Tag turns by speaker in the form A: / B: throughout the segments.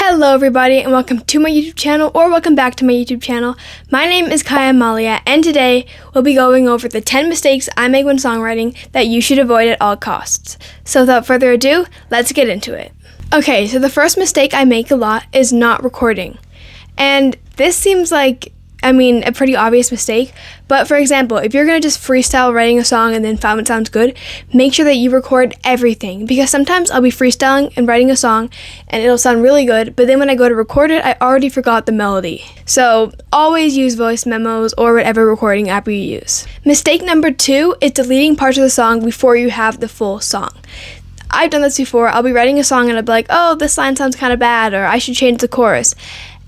A: Hello everybody and welcome to my YouTube channel, or welcome back to my YouTube channel. My name is Kaya Malia, and today we'll be going over the 10 mistakes I make when songwriting that you should avoid at all costs. So without further ado, let's get into it. Okay, so the first mistake I make a lot is not recording. And this seems like, a pretty obvious mistake, but for example, if you're going to just freestyle writing a song and then find what sounds good, make sure that you record everything, because sometimes I'll be freestyling and writing a song and it'll sound really good, but then when I go to record it, I already forgot the melody. So always use voice memos or whatever recording app you use. Mistake number 2 is deleting parts of the song before you have the full song. I've done this before. I'll be writing a song and I'll be like, oh, this line sounds kind of bad, or I should change the chorus.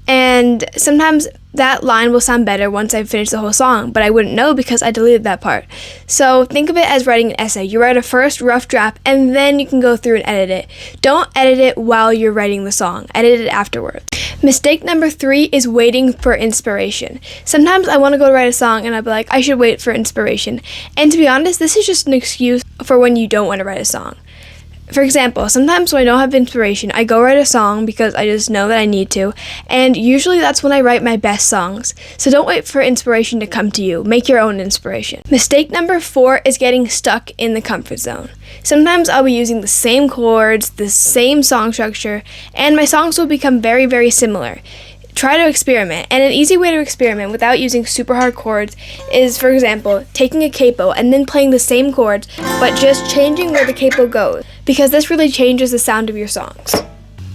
A: And sometimes that line will sound better once I've finished the whole song, but I wouldn't know because I deleted that part. So think of it as writing an essay. You write a first rough draft and then you can go through and edit it. Don't edit it while you're writing the song. Edit it afterwards. Mistake number 3 is waiting for inspiration. Sometimes I want to go to write a song and I'll be like, I should wait for inspiration. And to be honest, this is just an excuse for when you don't want to write a song. For example, sometimes when I don't have inspiration, I go write a song because I just know that I need to, and usually that's when I write my best songs. So don't wait for inspiration to come to you. Make your own inspiration. Mistake number 4 is getting stuck in the comfort zone. Sometimes I'll be using the same chords, the same song structure, and my songs will become very, very similar. Try to experiment, and an easy way to experiment without using super hard chords is, for example, taking a capo and then playing the same chords, but just changing where the capo goes, because this really changes the sound of your songs.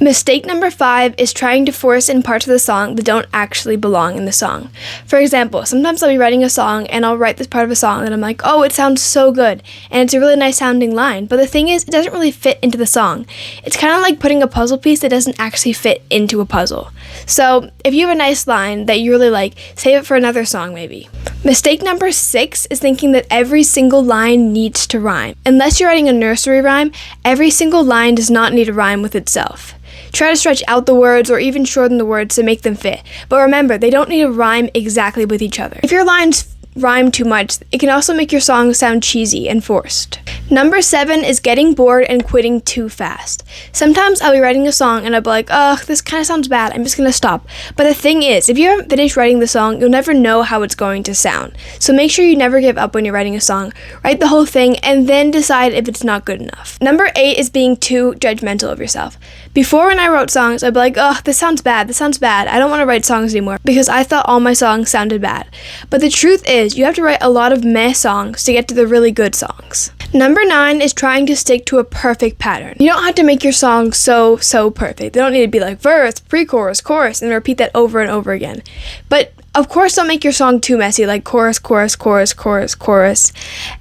A: Mistake number 5 is trying to force in parts of the song that don't actually belong in the song. For example, sometimes I'll be writing a song and I'll write this part of a song and I'm like, oh, it sounds so good, and it's a really nice sounding line, but the thing is, it doesn't really fit into the song. It's kind of like putting a puzzle piece that doesn't actually fit into a puzzle. So if you have a nice line that you really like, save it for another song maybe. Mistake number 6 is thinking that every single line needs to rhyme. Unless you're writing a nursery rhyme, every single line does not need to rhyme with itself. Try to stretch out the words or even shorten the words to make them fit. But remember, they don't need to rhyme exactly with each other. If your lines rhyme too much, it can also make your song sound cheesy and forced. Number 7 is getting bored and quitting too fast. Sometimes I'll be writing a song and I'll be like, oh, this kind of sounds bad, I'm just going to stop. But the thing is, if you haven't finished writing the song, you'll never know how it's going to sound. So make sure you never give up when you're writing a song. Write the whole thing and then decide if it's not good enough. Number 8 is being too judgmental of yourself. Before, when I wrote songs, I'd be like, oh, this sounds bad, I don't want to write songs anymore, because I thought all my songs sounded bad. But the truth is, you have to write a lot of meh songs to get to the really good songs. Number 9 is trying to stick to a perfect pattern. You don't have to make your song so perfect. They don't need to be like verse, pre-chorus, chorus, and repeat that over and over again. But of course, don't make your song too messy, like chorus, chorus, chorus, chorus, chorus,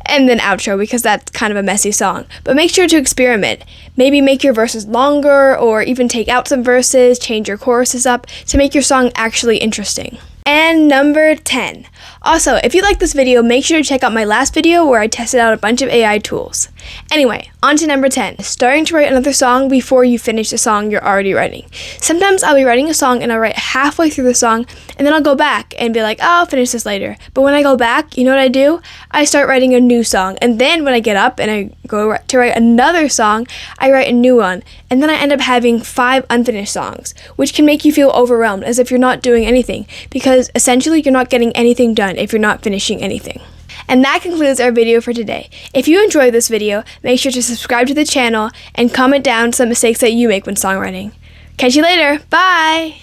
A: and then outro, because that's kind of a messy song. But make sure to experiment. Maybe make your verses longer, or even take out some verses, change your choruses up to make your song actually interesting. And number 10. Also, if you like this video, make sure to check out my last video where I tested out a bunch of AI tools. Anyway, on to number 10. Starting to write another song before you finish the song you're already writing. Sometimes I'll be writing a song and I'll write halfway through the song and then I'll go back and be like, oh, I'll finish this later. But when I go back, you know what I do? I start writing a new song. And then when I get up and I go to write another song, I write a new one. And then I end up having 5 unfinished songs, which can make you feel overwhelmed, as if you're not doing anything, because essentially you're not getting anything done if you're not finishing anything. And that concludes our video for today. If you enjoyed this video, make sure to subscribe to the channel and comment down some mistakes that you make when songwriting. Catch you later. Bye!